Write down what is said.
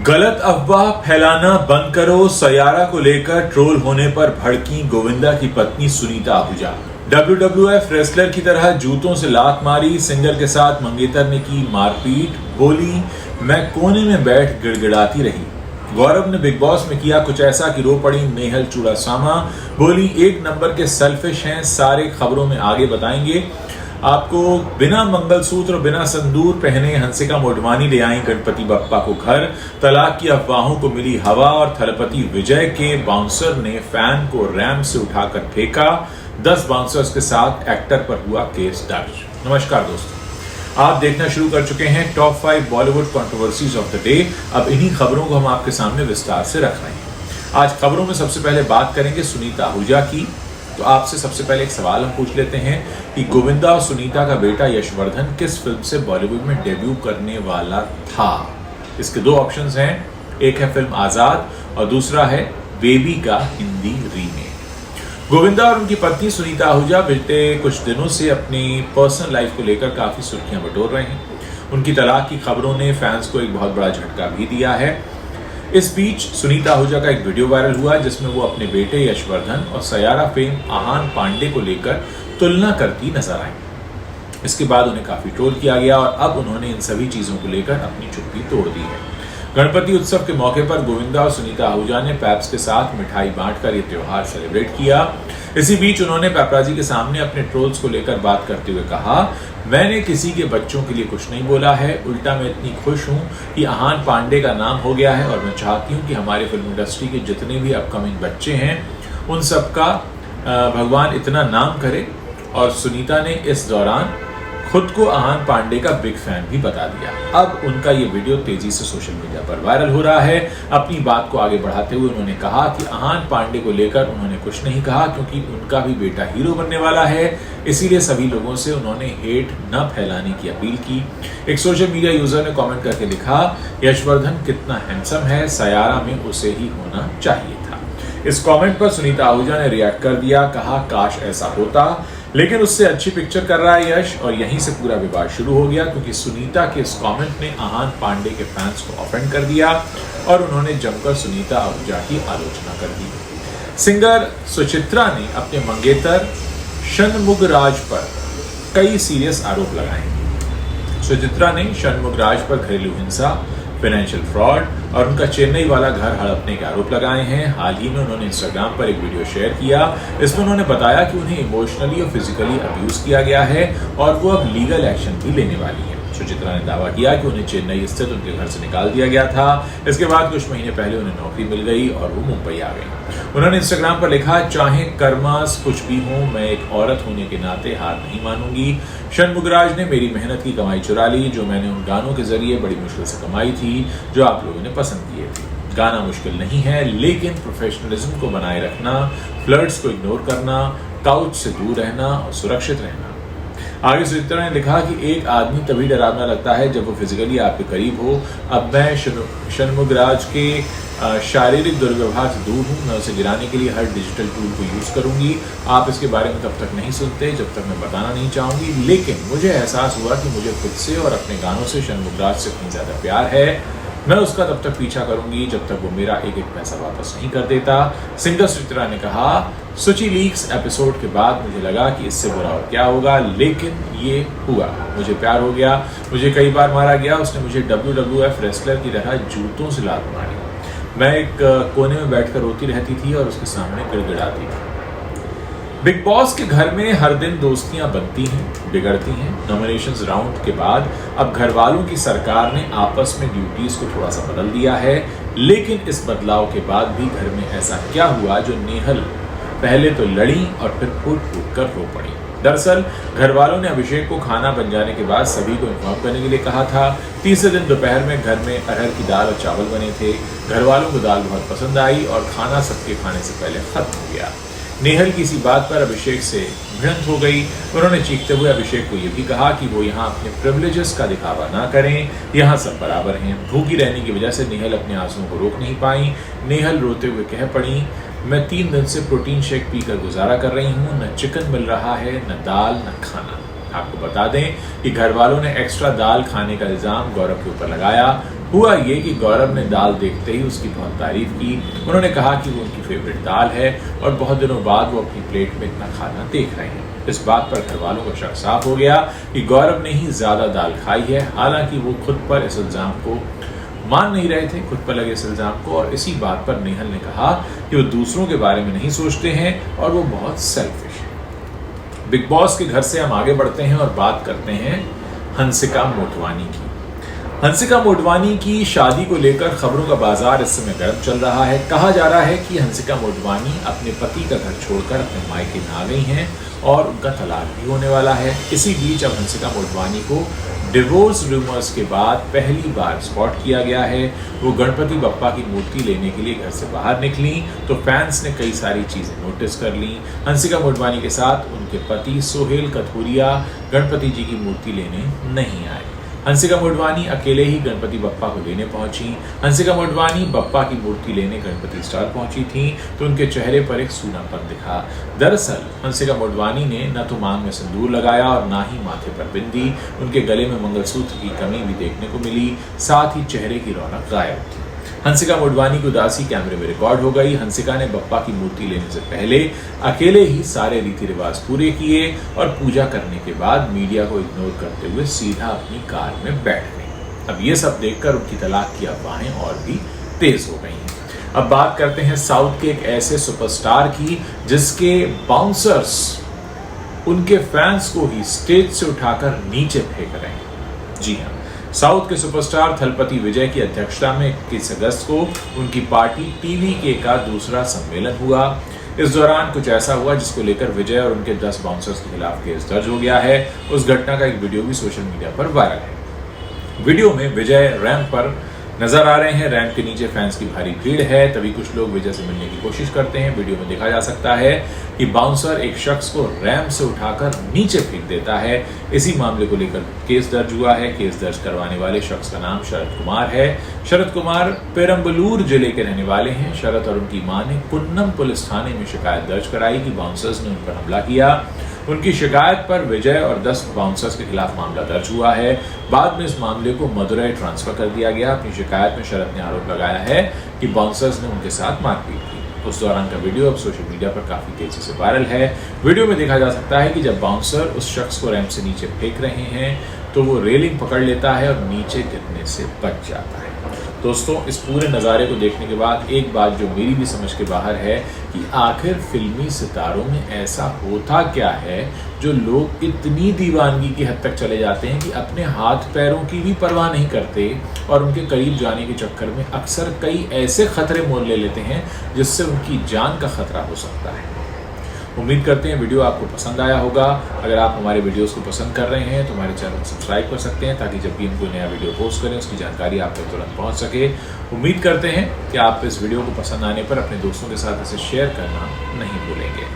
गलत अफवाह फैलाना बंद करो। सयारा को लेकर ट्रोल होने पर भड़की गोविंदा की पत्नी सुनीता आहूजा। WWF रेसलर की तरह जूतों से लात मारी। सिंगर के साथ मंगेतर ने की मारपीट। बोली, मैं कोने में बैठ गिड़गिड़ाती रही। गौरव ने बिग बॉस में किया कुछ ऐसा कि रो पड़ी नेहल चूड़ासामा। बोली, एक नंबर के सेल्फिश हैं। सारे खबरों में आगे बताएंगे। आपको बिना मंगलसूत्र बिना संदूर पहने हंसिका मोटवानी ले आई गणपति बप्पा को घर। तलाक की अफवाहों को मिली हवा और थलपति विजय के बाउंसर ने फैन को रैंप से उठाकर फेंका। 10 बाउंसर्स के साथ एक्टर पर हुआ केस दर्ज। नमस्कार दोस्तों, आप देखना शुरू कर चुके हैं top 5 Bollywood controversies of the day. अब इन्हीं खबरों को हम आपके सामने विस्तार से रख रहे हैं। आज खबरों में सबसे पहले बात करेंगे सुनीता आहूजा की। तो आपसे सबसे पहले एक सवाल हम पूछ लेते हैं कि गोविंदा और सुनीता का बेटा यशवर्धन किस फिल्म से बॉलीवुड में डेब्यू करने वाला था। इसके 2 ऑप्शंस हैं, एक है फिल्म आजाद और दूसरा है बेबी का हिंदी रीमेक। गोविंदा और उनकी पत्नी सुनीता आहूजा बीते कुछ दिनों से अपनी पर्सनल लाइफ को लेकर काफी सुर्खियां बटोर रहे हैं। उनकी तलाक की खबरों ने फैंस को एक बहुत बड़ा झटका भी दिया है। इस बीच सुनीता आहूजा का एक वीडियो वायरल हुआ जिसमें वो अपने बेटे यशवर्धन और सयारा फेम आहान पांडे को लेकर तुलना करती नजर आई। इसके बाद उन्हें काफी ट्रोल किया गया और अब उन्होंने इन सभी चीजों को लेकर अपनी चुप्पी तोड़ दी है। गणपति उत्सव के मौके पर गोविंदा और सुनीता आहूजा ने पैप्स के साथ मिठाई बांटकर ये त्योहार सेलिब्रेट किया। इसी बीच उन्होंने पैपराजी के सामने अपने ट्रोल्स को लेकर बात करते हुए कहा, मैंने किसी के बच्चों के लिए कुछ नहीं बोला है। उल्टा मैं इतनी खुश हूं कि आहान पांडे का नाम हो गया है और मैं चाहती हूं कि हमारे फिल्म इंडस्ट्री के जितने भी अपकमिंग बच्चे हैं उन सबका भगवान इतना नाम करे। और सुनीता ने इस दौरान खुद को आहान पांडे का बिग फैन भी बता दिया। अब उनका ये वीडियो तेजी से सोशल मीडिया पर वायरल हो रहा है। अपनी बात को आगे बढ़ाते हुए उन्होंने कहा कि आहान पांडे को लेकर उन्होंने कुछ नहीं कहा क्योंकि उनका भी बेटा हीरो बनने वाला है, इसीलिए सभी लोगों से उन्होंने हेट न फैलाने की अपील की। एक सोशल मीडिया यूजर ने कमेंट करके लिखा, यशवर्धन कितना हैंडसम है, सयारा में उसे ही होना चाहिए था। इस कमेंट पर सुनीता आहूजा ने रिएक्ट कर दिया, कहा काश ऐसा होता, लेकिन उससे अच्छी पिक्चर कर रहा है यश। और यहीं से पूरा विवाद शुरू हो गया क्योंकि सुनीता के इस कमेंट ने आहान पांडे के फैंस को ऑफेंड कर दिया और उन्होंने जमकर सुनीता आहूजा की आलोचना कर दी। सिंगर सुचित्रा ने अपने मंगेतर षणमुगराज पर कई सीरियस आरोप लगाए। सुचित्रा ने षणमुगराज पर घरेलू हिंसा, फाइनेंशियल फ्रॉड और उनका चेन्नई वाला घर हड़पने के आरोप लगाए हैं। हाल ही में उन्होंने इंस्टाग्राम पर एक वीडियो शेयर किया। इसमें उन्होंने बताया कि उन्हें इमोशनली और फिजिकली अब्यूज किया गया है और वो अब लीगल एक्शन भी लेने वाली है। सुचित्रा ने दावा किया कि उन्हें चेन्नई स्थित उनके घर से निकाल दिया गया था। इसके बाद कुछ महीने पहले उन्हें नौकरी मिल गई और वो मुंबई आ गई। उन्होंने इंस्टाग्राम पर लिखा, चाहे कर्मास कुछ भी हो, मैं एक औरत होने के नाते हार नहीं मानूंगी। षणमुगराज ने मेरी मेहनत की कमाई चुरा ली, जो मैंने उन गानों के जरिए बड़ी मुश्किल से कमाई थी, जो आप लोगों ने पसंद किए थे। गाना मुश्किल नहीं है, लेकिन प्रोफेशनलिज्म को बनाए रखना, फ्लर्ट्स को इग्नोर करना, काउच से दूर रहना और सुरक्षित रहना। आगे सुचित्रा ने लिखा कि एक आदमी तभी डरावना लगता है जब वो फिजिकली आपके करीब हो। अब मैं षणमुगराज के शारीरिक दुर्व्यवहार से दूर हूँ। मैं उसे गिराने के लिए हर डिजिटल टूल को यूज करूंगी। आप इसके बारे में तब तक नहीं सुनते जब तक मैं बताना नहीं चाहूंगी, लेकिन मुझे एहसास हुआ कि मुझे खुद से और अपने गानों से षणमुगराज से इतनी ज्यादा प्यार है। मैं उसका तब तक पीछा करूंगी जब तक वो मेरा एक एक पैसा वापस नहीं कर देता। सिंगर सुचित्रा ने कहा, सुची लीक्स एपिसोड के बाद मुझे लगा कि इससे बुरा और क्या होगा, लेकिन ये हुआ। मुझे प्यार हो गया, मुझे कई बार मारा गया। उसने मुझे WWF रेसलर की तरह जूतों से लात मारी। मैं एक कोने में बैठकर रोती रहती थी और उसके सामने गिड़गिड़ाती थी। बिग बॉस के घर में हर दिन दोस्तियां बनती हैं, बिगड़ती हैं। नॉमिनेशंस राउंड के बाद अब घर वालों की सरकार ने आपस में ड्यूटीज को थोड़ा सा बदल दिया है, लेकिन इस बदलाव के बाद भी घर में ऐसा क्या हुआ जो नेहल पहले तो लड़ी और फिर फूट फूट कर रो पड़ी। दरअसल घर वालों ने अभिषेक को खाना बन जाने के बाद सभी को इन्फॉर्म करने के लिए कहा था। तीसरे दिन दोपहर में घर में अरहर की दाल और चावल बने थे। घर वालों को दाल बहुत पसंद आई और खाना सबके खाने से पहले खत्म हो गया। नेहल की इसी बात पर अभिषेक से भिड़ंत हो गई। उन्होंने चीखते हुए अभिषेक को यह भी कहा कि वो यहाँ अपने प्रिविलेजेस का दिखावा ना करें, यहाँ सब बराबर हैं। भूखी रहने की वजह से नेहल अपने आंसुओं को रोक नहीं पाई। नेहल रोते हुए कह पड़ी, मैं 3 दिन से प्रोटीन शेक पीकर गुजारा कर रही हूँ, न चिकन मिल रहा है, न दाल, न खाना। आपको बता दें कि घर वालों ने एक्स्ट्रा दाल खाने का इल्जाम गौरव के ऊपर लगाया। हुआ ये कि गौरव ने दाल देखते ही उसकी बहुत तारीफ की। उन्होंने कहा कि वो उनकी फेवरेट दाल है और बहुत दिनों बाद वो अपनी प्लेट में इतना खाना देख रहे हैं। इस बात पर घर वालों का शक साफ हो गया कि गौरव ने ही ज्यादा दाल खाई है। हालांकि वो खुद पर इस इल्जाम को मान नहीं रहे थे, खुद पर लगे इस इल्जाम को, और इसी बात पर नेहल ने कहा कि वो दूसरों के बारे में नहीं सोचते हैं और वो बहुत सेल्फिश है। बिग बॉस के घर से हम आगे बढ़ते हैं और बात करते हैं हंसिका मोटवानी की। हंसिका मोटवानी की शादी को लेकर खबरों का बाजार इस समय गर्म चल रहा है। कहा जा रहा है कि हंसिका मोटवानी अपने पति का घर छोड़कर अपने मायके में आ गई हैं और उनका तलाक भी होने वाला है। इसी बीच अब हंसिका मोटवानी को डिवोर्स रूमर्स के बाद पहली बार स्पॉट किया गया है। वो गणपति बप्पा की मूर्ति लेने के लिए घर से बाहर निकली तो फैंस ने कई सारी चीजें नोटिस कर ली। हंसिका मोटवानी के साथ उनके पति सोहेल कथूरिया गणपति जी की मूर्ति लेने नहीं आए। हंसिका मोटवानी अकेले ही गणपति बप्पा को लेने पहुंची। हंसिका मोटवानी बप्पा की मूर्ति लेने गणपति स्टॉल पहुंची थी तो उनके चेहरे पर एक सूनापन दिखा। दरअसल हंसिका मोटवानी ने न तो मांग में सिंदूर लगाया और ना ही माथे पर बिंदी। उनके गले में मंगलसूत्र की कमी भी देखने को मिली, साथ ही चेहरे की रौनक गायब थी। हंसिका मोटवानी की उदासी कैमरे में रिकॉर्ड हो गई। हंसिका ने बप्पा की मूर्ति लेने से पहले अकेले ही सारे रीति रिवाज पूरे किए और पूजा करने के बाद मीडिया को इग्नोर करते हुए सीधा अपनी कार में बैठ गई। अब ये सब देखकर उनकी तलाक की अफवाहें और भी तेज हो गई हैं। अब बात करते हैं साउथ के एक ऐसे सुपरस्टार की जिसके बाउंसर्स उनके फैंस को ही स्टेज से उठाकर नीचे फेंक रहे हैं। जी हाँ, साउथ के सुपरस्टार थलपति विजय की अध्यक्षता में 21 अगस्त को उनकी पार्टी टीवीके का दूसरा सम्मेलन हुआ। इस दौरान कुछ ऐसा हुआ जिसको लेकर विजय और उनके 10 बाउंसर्स के खिलाफ केस दर्ज हो गया है। उस घटना का एक वीडियो भी सोशल मीडिया पर वायरल है। वीडियो में विजय रैंप पर नजर आ रहे हैं। रैंप के नीचे फैंस की भारी भीड़ है। तभी कुछ लोग विजय से मिलने की कोशिश करते हैं। वीडियो में देखा जा सकता है कि बाउंसर एक शख्स को रैंप से उठाकर नीचे फेंक देता है। इसी मामले को लेकर केस दर्ज हुआ है। केस दर्ज करवाने वाले शख्स का नाम शरद कुमार है। शरद कुमार पेरम्बलूर जिले के रहने वाले हैं। शरद और उनकी मां ने कुन्नम पुलिस थाने में शिकायत दर्ज कराई कि बाउंसर्स ने उन पर हमला किया। उनकी शिकायत पर विजय और 10 बाउंसर्स के खिलाफ मामला दर्ज हुआ है। बाद में इस मामले को मदुरई ट्रांसफर कर दिया गया। अपनी शिकायत में शरद ने आरोप लगाया है कि बाउंसर्स ने उनके साथ मारपीट की। उस दौरान का वीडियो अब सोशल मीडिया पर काफी तेजी से वायरल है। वीडियो में देखा जा सकता है कि जब बाउंसर उस शख्स को रैंप से नीचे फेंक रहे हैं तो वो रेलिंग पकड़ लेता है और नीचे गिरने से बच जाता है। दोस्तों, इस पूरे नज़ारे को देखने के बाद एक बात जो मेरी भी समझ के बाहर है कि आखिर फिल्मी सितारों में ऐसा होता क्या है जो लोग इतनी दीवानगी की हद तक चले जाते हैं कि अपने हाथ पैरों की भी परवाह नहीं करते और उनके करीब जाने के चक्कर में अक्सर कई ऐसे खतरे मोल ले लेते हैं जिससे उनकी जान का खतरा हो सकता है। उम्मीद करते हैं वीडियो आपको पसंद आया होगा। अगर आप हमारे वीडियोस को पसंद कर रहे हैं तो हमारे चैनल को सब्सक्राइब कर सकते हैं ताकि जब भी हम कोई नया वीडियो पोस्ट करें उसकी जानकारी आप तक तुरंत पहुंच सके। उम्मीद करते हैं कि आप इस वीडियो को पसंद आने पर अपने दोस्तों के साथ इसे शेयर करना नहीं भूलेंगे।